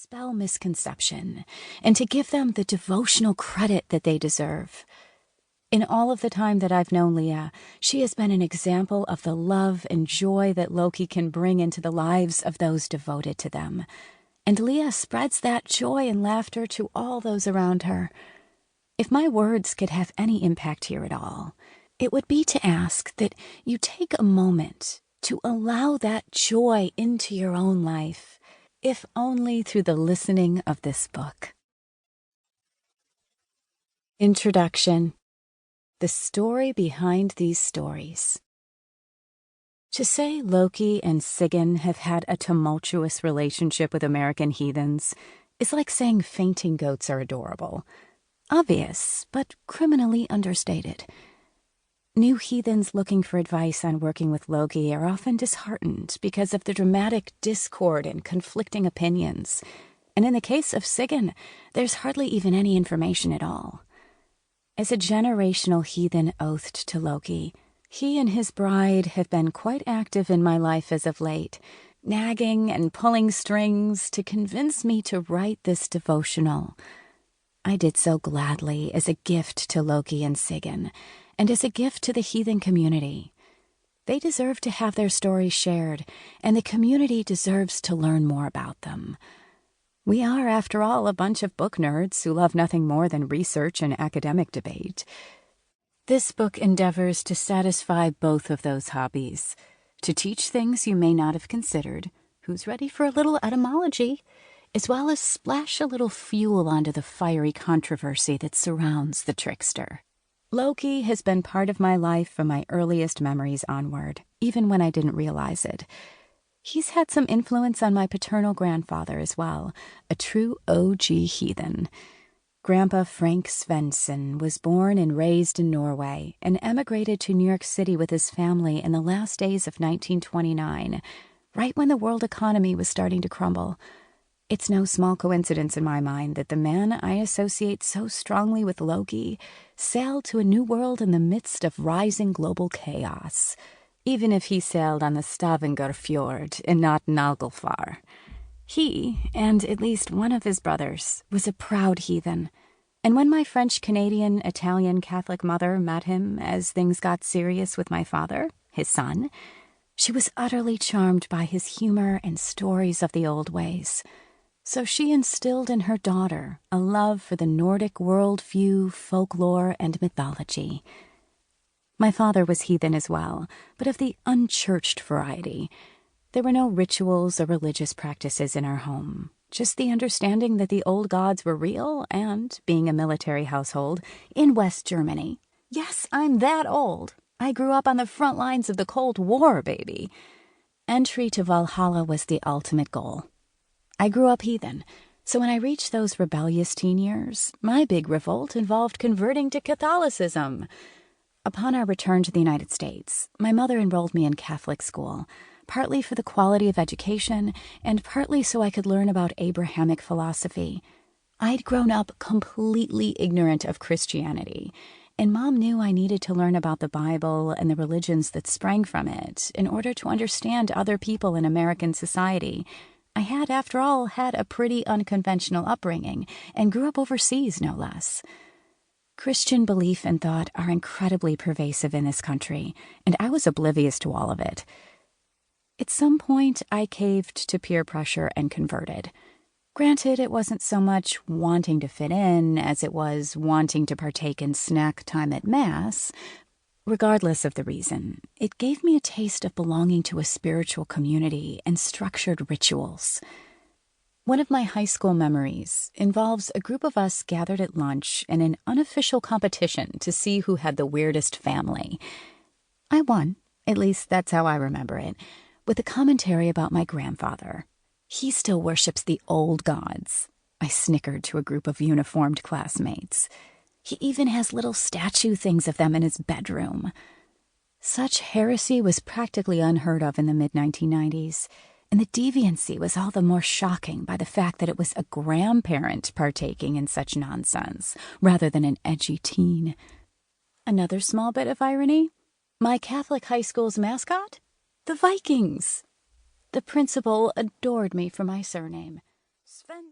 dispel misconception and to give them the devotional credit that they deserve. In all of the time that I've known Lea, she has been an example of the love and joy that Loki can bring into the lives of those devoted to them. And Lea spreads that joy and laughter to all those around her. If my words could have any impact here at all, it would be to ask that you take a moment to allow that joy into your own life, if only through the listening of this book. Introduction. The story behind these stories. To say Loki and Sigyn have had a tumultuous relationship with American heathens is like saying fainting goats are adorable. Obvious, but criminally understated. New heathens looking for advice on working with Loki are often disheartened because of the dramatic discord and conflicting opinions. And in the case of Sigyn, there's hardly even any information at all. As a generational heathen oathed to Loki, he and his bride have been quite active in my life as of late, nagging and pulling strings to convince me to write this devotional. I did so gladly as a gift to Loki and Sigyn, and as a gift to the heathen community. They deserve to have their stories shared, and the community deserves to learn more about them. We are, after all, a bunch of book nerds who love nothing more than research and academic debate. This book endeavors to satisfy both of those hobbies, to teach things you may not have considered, who's ready for a little etymology, as well as splash a little fuel onto the fiery controversy that surrounds the trickster. Loki has been part of my life from my earliest memories onward, even when I didn't realize it. He's had some influence on my paternal grandfather as well, a true OG heathen. Grandpa Frank Svendsen was born and raised in Norway and emigrated to New York City with his family in the last days of 1929, right when the world economy was starting to crumble. It's no small coincidence in my mind that the man I associate so strongly with Loki sailed to a new world in the midst of rising global chaos, even if he sailed on the Stavanger Fjord and not Naglfar. He, and at least one of his brothers, was a proud heathen, and when my French-Canadian, Italian Catholic mother met him as things got serious with my father, his son, she was utterly charmed by his humor and stories of the old ways. So she instilled in her daughter a love for the Nordic worldview, folklore, and mythology. My father was heathen as well, but of the unchurched variety. There were no rituals or religious practices in our home, just the understanding that the old gods were real and, being a military household, in West Germany. Yes, I'm that old. I grew up on the front lines of the Cold War, baby. Entry to Valhalla was the ultimate goal. I grew up heathen, so when I reached those rebellious teen years, my big revolt involved converting to Catholicism. Upon our return to the United States, my mother enrolled me in Catholic school, partly for the quality of education and partly so I could learn about Abrahamic philosophy. I'd grown up completely ignorant of Christianity, and Mom knew I needed to learn about the Bible and the religions that sprang from it in order to understand other people in American society. I had, after all, had a pretty unconventional upbringing and grew up overseas, no less. Christian belief and thought are incredibly pervasive in this country, and I was oblivious to all of it. At some point, I caved to peer pressure and converted. Granted, it wasn't so much wanting to fit in as it was wanting to partake in snack time at Mass. Regardless of the reason, it gave me a taste of belonging to a spiritual community and structured rituals. One of my high school memories involves a group of us gathered at lunch in an unofficial competition to see who had the weirdest family. I won, at least that's how I remember it, with a commentary about my grandfather. He still worships the old gods, I snickered to a group of uniformed classmates. He even has little statue things of them in his bedroom. Such heresy was practically unheard of in the mid-1990s. And the deviancy was all the more shocking by the fact that it was a grandparent partaking in such nonsense, rather than an edgy teen. Another small bit of irony? My Catholic high school's mascot? The Vikings! The principal adored me for my surname,